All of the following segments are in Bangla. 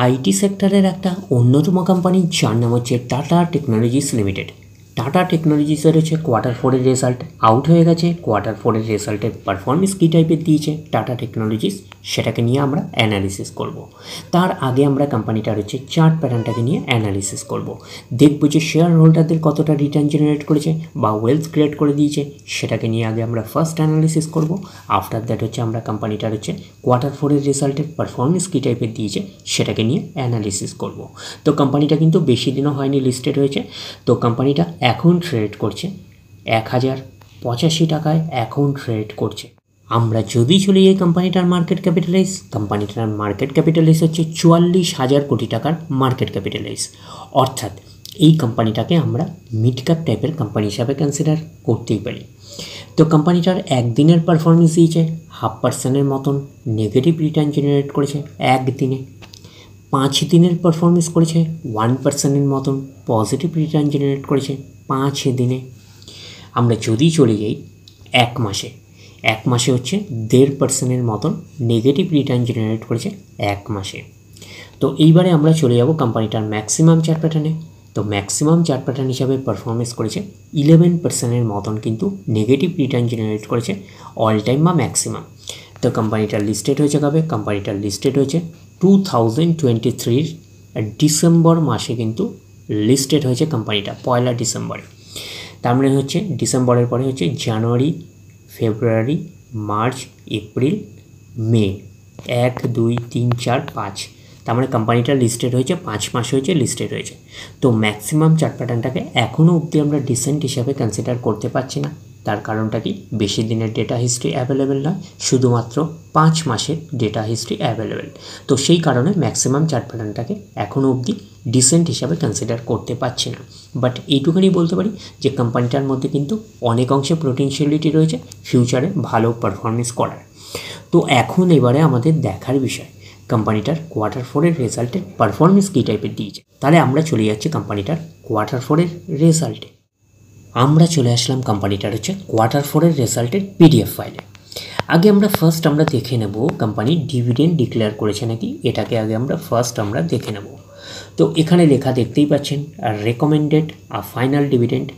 আইটি সেক্টরের একটা অন্যতম কোম্পানি যার নাম হচ্ছে টাটা টেকনোলজিস লিমিটেড। টাটা টেকনোলজিসের হচ্ছে কোয়ার্টার 4-এর রেজাল্ট আউট হয়ে গেছে। কোয়ার্টার 4-এর রেজাল্টের পারফরমেন্স কী টাইপের দিয়েছে টাটা টেকনোলজিস, সেটাকে নিয়ে আমরা অ্যানালিসিস করব। তার আগে আমরা কোম্পানিটার হচ্ছে চার্ট প্যাটার্নটাকে নিয়ে অ্যানালিসিস করব। দেখব যে শেয়ার হোল্ডারদের কতটা রিটার্ন জেনারেট করেছে বা ওয়েলথ ক্রিয়েট করে দিয়েছে, সেটাকে নিয়ে আগে আমরা ফার্স্ট অ্যানালিসিস করব। আফটার দ্যাট হচ্ছে আমরা কোম্পানিটার হচ্ছে কোয়ার্টার 4-এর রেজাল্টের পারফরমেন্স কী টাইপের দিয়েছে সেটাকে নিয়ে অ্যানালিসিস করব। তো কোম্পানিটা কিন্তু বেশি দিনও হয়নি লিস্টেড হয়েছে। তো কোম্পানিটা এখন ট্রেড করছে 1085 টাকায় এখন ট্রেড করছে। আমরা যদি চলে যাই কোম্পানিটার মার্কেট ক্যাপিটালাইজ হচ্ছে 44,000 কোটি টাকার মার্কেট ক্যাপিটালাইজ। অর্থাৎ এই কোম্পানিটাকে আমরা মিড ক্যাপ টাইপের কোম্পানি হিসাবে কনসিডার করতেই পারি। তো কোম্পানিটার একদিনের পারফরমেন্স দিয়েছে 0.5% মতন নেগেটিভ রিটার্ন জেনারেট করেছে একদিনে। 5 দিনের পারফরমেন্স করেছে 1% মতন পজিটিভ রিটার্ন জেনারেট করেছে 5 দিনে। আমরা যদি চলে যাই এক মাসে হচ্ছে 1.5% মতন নেগেটিভ রিটার্ন জেনারেট করেছে এক মাসে। তো এইবারে আমরা চলে যাব কোম্পানিটার ম্যাক্সিমাম চার্ট প্যাটার্নে। তো ম্যাক্সিমাম চার্ট প্যাটার্ন হিসাবে পারফরমেন্স করেছে 11% মতন কিন্তু নেগেটিভ রিটার্ন জেনারেট করেছে অল টাইম বা ম্যাক্সিমাম। তো কোম্পানিটা লিস্টেড হয়েছে কবে? কোম্পানিটা লিস্টেড হয়েছে 2023 ডিসেম্বর মাসে কিন্তু লিস্টেড হয়েছে কোম্পানিটা, 1 ডিসেম্বরে। তার মানে হচ্ছে ডিসেম্বরের পরে হচ্ছে জানুয়ারি, ফেব্রুয়ারি, মার্চ, এপ্রিল, মে, 1, 2, 3, 4, 5। তার মানে কোম্পানিটা লিস্টেড হয়েছে 5 মাস হয়েছে লিস্টেড হয়েছে। তো ম্যাক্সিমাম চার্ট প্যাটার্নটাকে এখনও অবধি আমরা ডিসেন্ট হিসাবে কনসিডার করতে পারছি না। তার কারণটা কি? বেশি দিনের ডেটা হিস্ট্রি অ্যাভেলেবেল নয়, শুধুমাত্র 5 মাসের ডেটা হিস্ট্রি অ্যাভেলেবেল। তো সেই কারণে ম্যাক্সিমাম চার্ট প্যাটার্নটাকে এখনও অবধি ডিসেন্ট হিসাবে কনসিডার করতে পারছি না। বাট এইটুখানি বলতে পারি যে কোম্পানিটার মধ্যে কিন্তু অনেক অংশে পোটেনশিয়ালিটি রয়েছে ফিউচারে ভালো পারফরমেন্স করার। তো এখন এবারে আমাদের দেখার বিষয় কোম্পানিটার কোয়ার্টার 4-এর রেজাল্টের পারফরমেন্স কী টাইপের দিয়েছে। তাহলে আমরা চলে যাচ্ছি কোম্পানিটার কোয়ার্টার 4-এর রেজাল্টে। আমরা চলে আসলাম কোম্পানিটার হচ্ছে কোয়ার্টার 4-এর রেজাল্টের পিডিএফ ফাইলে। আগে আমরা আমরা দেখে নেব কোম্পানি ডিভিডেন্ড ডিক্লেয়ার করেছে নাকি, এটাকে আগে আমরা দেখে নেব। তো এখানে লেখা দেখতেই পাচ্ছেন রেকমেন্ডেড আর ফাইনাল ডিভিডেন্ড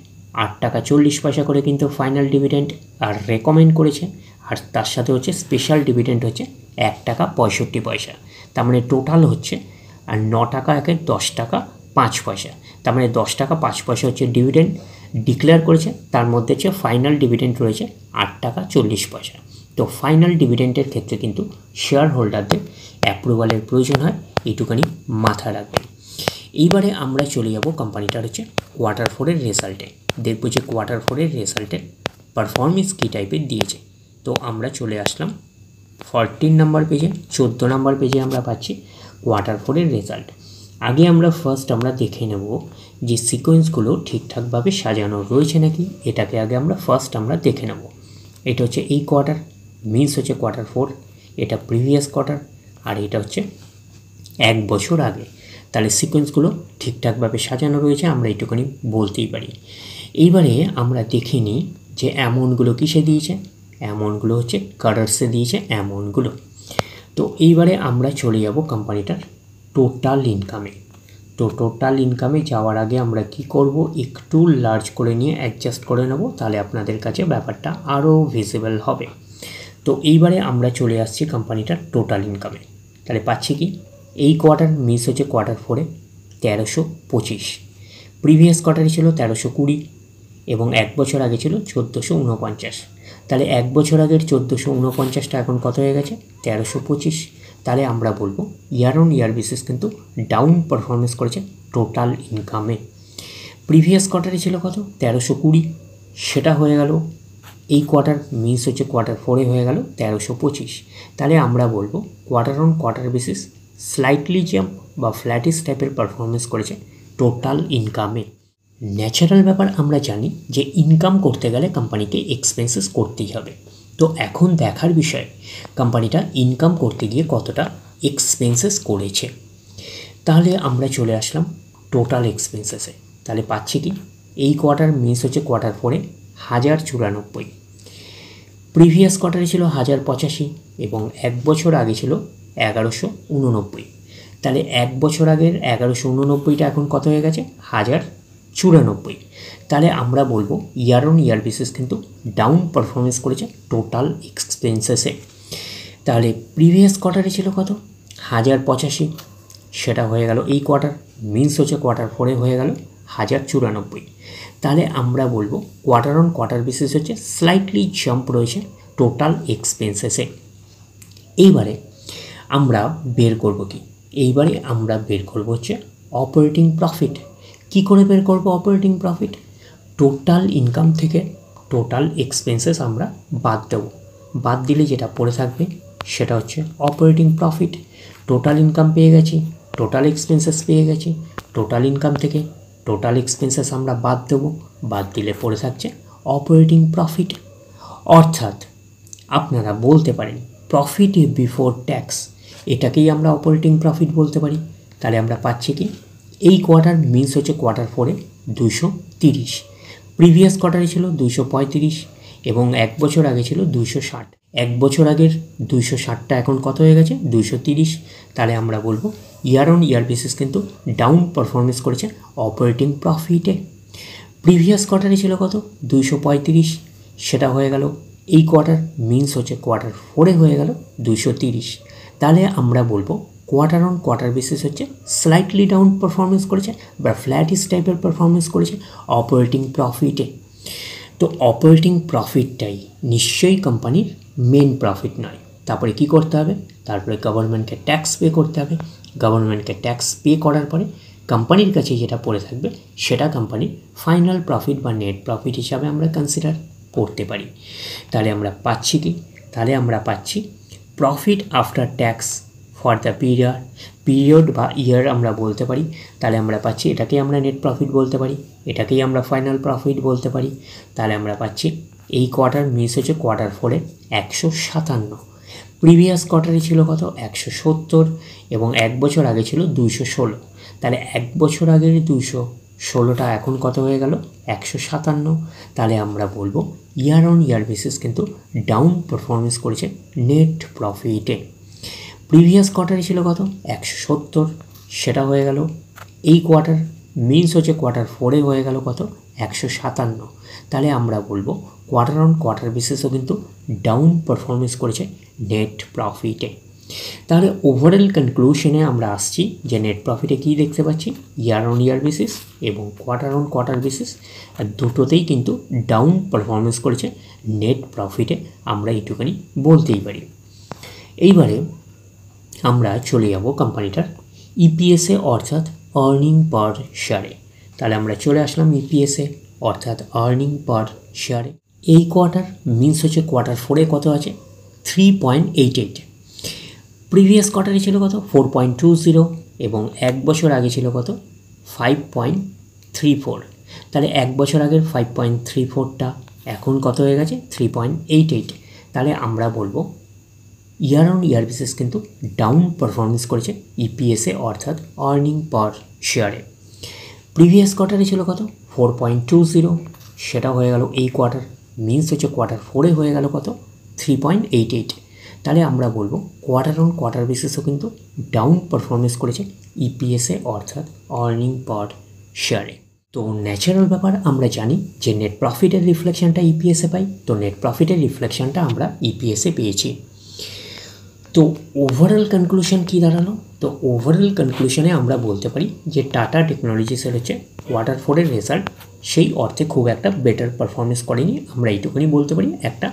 8.40 টাকা করে কিন্তু ফাইনাল ডিভিডেন্ড আর রেকমেন্ড করেছে। আর তার সাথে হচ্ছে স্পেশাল ডিভিডেন্ড হচ্ছে 1.65 টাকা। তার মানে টোটাল হচ্ছে আর 9 টাকা 10 টাকা 5 পয়সা। তার মানে 10 টাকা 5 পয়সা হচ্ছে ডিভিডেন্ড ডিক্লেয়ার করেছে। তার মধ্যে হচ্ছে ফাইনাল ডিভিডেন্ড রয়েছে 8.40 টাকা। তো ফাইনাল ডিভিডেন্ডের ক্ষেত্রে কিন্তু শেয়ার হোল্ডারদের অ্যাপ্রুভালের প্রয়োজন হয়, এইটুখানি মাথায় রাখবেন। এইবারে আমরা চলে যাব কোম্পানিটার হচ্ছে কোয়ার্টার 4-এর রেজাল্টে। দেখব যে কোয়ার্টার 4-এর রেজাল্টের পারফরমেন্স কী টাইপের দিয়েছে। তো আমরা চলে আসলাম 14 নম্বর পেজে, 14 নম্বর পেজে আমরা পাচ্ছি কোয়ার্টার 4-এর রেজাল্ট। আগে আমরা দেখে নেব যে সিকোয়েন্সগুলো ঠিকঠাকভাবে সাজানো রয়েছে নাকি, এটাকে আগে আমরা দেখে নেব। এটা হচ্ছে এই কোয়ার্টার, মিনস হচ্ছে কোয়ার্টার 4, এটা প্রিভিয়াস কোয়ার্টার, আর এটা হচ্ছে 1 বছর আগে। তাহলে সিকোয়েন্সগুলো ঠিকঠাকভাবে সাজানো রয়েছে, আমরা এইটুকুনি বলতেই পারি। এইবারে আমরা দেখে নিই যে অ্যামাউন্টগুলো কিসে দিয়েছে। অ্যামাউন্টগুলো হচ্ছে কারার্সে দিয়েছে অ্যামাউন্টগুলো। তো এইবারে আমরা চলে যাব কোম্পানিটার টোটাল ইনকামে। তো টোটাল ইনকামে যাওয়ার আগে আমরা কি করব, একটু লার্জ করে নিয়ে অ্যাডজাস্ট করে নেব, তাহলে আপনাদের কাছে ব্যাপারটা আরও ভিজিবল হবে। তো এইবারে আমরা চলে আসছি কোম্পানিটার টোটাল ইনকামে। তাহলে পাচ্ছি কি, এই কোয়ার্টার মিস হচ্ছে কোয়ার্টার 4-এ 1325, প্রিভিয়াস কোয়ার্টারে ছিল 1320 এবং 1 বছর আগে ছিল 1449। তাহলে 1 বছর আগের 1449টা এখন কত হয়ে গেছে, 1325। তাহলে আমরা বলবো ইয়ার অন ইয়ার বেসিস কিন্তু ডাউন পারফরমেন্স করেছে টোটাল ইনকামে। প্রিভিয়াস কোয়ার্টারে ছিল কত, 1320, সেটা হয়ে গেল এই কোয়ার্টার মিস হচ্ছে কোয়ার্টার 4-এ হয়ে গেল 1325। তাহলে আমরা বলবো quarter on quarter basis slightly jump বা ফ্ল্যাটিস টাইপের পারফরমেন্স করেছে টোটাল ইনকামে। ন্যাচারাল ব্যাপার, আমরা জানি যে ইনকাম করতে গেলে কোম্পানিকে এক্সপেন্সেস করতেই হবে। তো এখন দেখার বিষয় কোম্পানিটা ইনকাম করতে গিয়ে কতটা এক্সপেন্সেস করেছে। তাহলে আমরা চলে আসলাম টোটাল এক্সপেন্সেসে। তাহলে পাচ্ছি কি, এই কোয়ার্টার মিস হচ্ছে কোয়ার্টার 4-এ 1094, প্রিভিয়াস কোয়ার্টারে ছিল 1085 এবং 1 বছর আগে ছিল 1189। তাহলে 1 বছর আগের 1189টা এখন কত হয়ে গেছে 1094। তাহলে আমরা বলবো ইয়ার অন ইয়ার বেসিস কিন্তু ডাউন পারফরমেন্স করেছে টোটাল এক্সপেন্সেসে। তাহলে প্রিভিয়াস কোয়ার্টারে ছিল কত 1085, সেটা হয়ে গেল এই কোয়ার্টার, মিনস হচ্ছে কোয়ার্টার 4-এ হয়ে গেল 1094। তাহলে আমরা বলবো কোয়ার্টার অন কোয়ার্টার বেসিস হচ্ছে স্লাইটলি জাম্প রয়েছে টোটাল এক্সপেন্সেসে। এইবারে আমরা বের করব কি, এইবারে আমরা বের করব হচ্ছে অপারেটিং প্রফিট। কি করে বের করব অপারেটিং প্রফিট? টোটাল ইনকাম থেকে টোটাল এক্সপেন্সেস আমরা বাদ দেব, বাদ দিলে যেটা পড়ে থাকবে সেটা হচ্ছে অপারেটিং প্রফিট। টোটাল ইনকাম পেয়ে গেছি, টোটাল এক্সপেন্সেস পেয়ে গেছি, টোটাল ইনকাম থেকে টোটাল এক্সপেন্সেস আমরা বাদ দেব, বাদ দিলে পড়ে থাকছে অপারেটিং প্রফিট। অর্থাৎ আপনারা বলতে পারেন প্রফিট বিফোর ট্যাক্স, এটাকেই আমরা অপারেটিং প্রফিট বলতে পারি। তাহলে আমরা পাচ্ছি কি, এই কোয়ার্টার মিনস হচ্ছে কোয়ার্টার 4-এ 230, প্রিভিয়াস কোয়ার্টারে ছিল 235 এবং 1 বছর আগে ছিল 260। 1 বছর আগের 260টা এখন কত হয়ে গেছে 230। তাহলে আমরা বলবো ইয়ার অন ইয়ার বেসিস কিন্তু ডাউন পারফরমেন্স করেছে অপারেটিং প্রফিটে। প্রিভিয়াস কোয়ার্টারে ছিল কত 235, সেটা হয়ে গেল এই কোয়ার্টার, মিনস হচ্ছে কোয়ার্টার 4-এ হয়ে গেল 230। তাহলে আমরা বলবো কোয়ার্টার অন কোয়ার্টার বেসিস হচ্ছে স্লাইটলি ডাউন পারফরমেন্স করেছে বা ফ্ল্যাটিস টাইপের পারফরমেন্স করেছে অপারেটিং প্রফিটে। তো অপারেটিং প্রফিটটাই নিশ্চয়ই কোম্পানির মেন প্রফিট নয়। তারপরে কি করতে হবে, তারপরে গভর্নমেন্টকে ট্যাক্স পে করতে হবে। গভর্নমেন্টকে ট্যাক্স পে করার পরে কোম্পানির কাছে যেটা পড়ে থাকবে সেটা কোম্পানির ফাইনাল প্রফিট বা নেট প্রফিট হিসাবে আমরা কনসিডার করতে পারি। তাহলে আমরা পাচ্ছি কি, তাহলে আমরা পাচ্ছি profit after tax for the period বা ইয়ার আমরা বলতে পারি। তাহলে আমরা পাচ্ছি এটাকেই আমরা নেট প্রফিট বলতে পারি, এটাকেই আমরা ফাইনাল প্রফিট বলতে পারি। তাহলে আমরা পাচ্ছি এই কোয়ার্টার মিস হচ্ছে কোয়ার্টার 4-এ 157, প্রিভিয়াস কোয়ার্টারে ছিল কত 170 এবং 1 বছর আগে ছিল 216। তাহলে 1 বছর আগের 216টা এখন কত হয়ে গেল 157। তাহলে আমরা বলবো ইয়ার অন ইয়ার বেসিস কিন্তু ডাউন পারফরমেন্স করেছে নেট প্রফিটে। প্রিভিয়াস কোয়ার্টারে ছিল কত 170, সেটা হয়ে গেল এই কোয়ার্টার, মিনস হচ্ছে কোয়ার্টার 4-এ হয়ে গেল কত 157। তাহলে আমরা বলবো কোয়ার্টার অন কোয়ার্টার বেসিসও কিন্তু ডাউন পারফরমেন্স করেছে নেট প্রফিটে। তাহলে ওভারঅল কনক্লুশনে আমরা আসছি যে নেট প্রফিটে কী দেখতে পাচ্ছি, ইয়ার অন ইয়ার বেসিস এবং কোয়ার্টার অন কোয়ার্টার বেসিস দুটোতেই কিন্তু ডাউন পারফরমেন্স করেছে নেট প্রফিটে, আমরা এইটুখানি বলতেই পারি। এইবারে আমরা চলে যাব কোম্পানিটার ইপিএসে অর্থাৎ আর্নিং পার শেয়ারে। তাহলে আমরা চলে আসলাম ইপিএসে অর্থাৎ আর্নিং পার শেয়ারে। এই কোয়ার্টার মিনস হচ্ছে কোয়ার্টার 4-এ কত আছে 3.88, প্রিভিয়াস কোয়ার্টারে ছিল কত 4.20 এবং 1 বছর আগে ছিল কত 5.34। তাহলে 1 বছর আগের 5.34টা এখন কত হয়ে গেছে 3.88। তাহলে আমরা বলবো ইয়ার অন ইয়ার বেসিস কিন্তু ডাউন পারফরমেন্স করেছে ইপিএসে অর্থাৎ আর্নিং পার শেয়ারে। প্রিভিয়াস কোয়ার্টারে ছিল কত 4.20, সেটা হয়ে গেল এই কোয়ার্টার, মিনস হচ্ছে কোয়ার্টার 4-এ হয়ে গেল কত 3.88। তাহলে আমরা বলবো কোয়ার্টার অন কোয়ার্টার বেসিসও কিন্তু ডাউন পারফরমেন্স করেছে ইপিএসে অর্থাৎ আর্নিং পার শেয়ারে। তো ন্যাচারাল ব্যাপার, আমরা জানি যে নেট প্রফিটের রিফ্লেকশনটা ইপিএসে পাই, তো নেট প্রফিটের রিফ্লেকশনটা আমরা ইপিএসে পেয়েছি। তো ওভারঅল কনক্লুশন কী দাঁড়ালো, তো ওভারঅল কনক্লুশনে আমরা বলতে পারি যে টাটা টেকনোলজিসের হচ্ছে কোয়ার্টার 4-এর রেজাল্ট সেই অর্থে খুব একটা বেটার পারফরমেন্স করেনি, আমরা এইটুকুনি বলতে পারি। একটা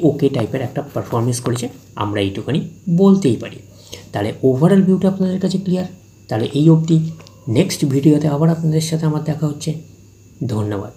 ওকে টাইপের একটা পারফরমেন্স করেছে, আমরা এইটুকুনি বলতেই পারি। তাহলে ওভারঅল ভিউটা আপনাদের কাছে ক্লিয়ার। তাহলে এই অবধি, নেক্সট ভিডিওতে আবার আপনাদের সাথে আমার দেখা হচ্ছে। ধন্যবাদ।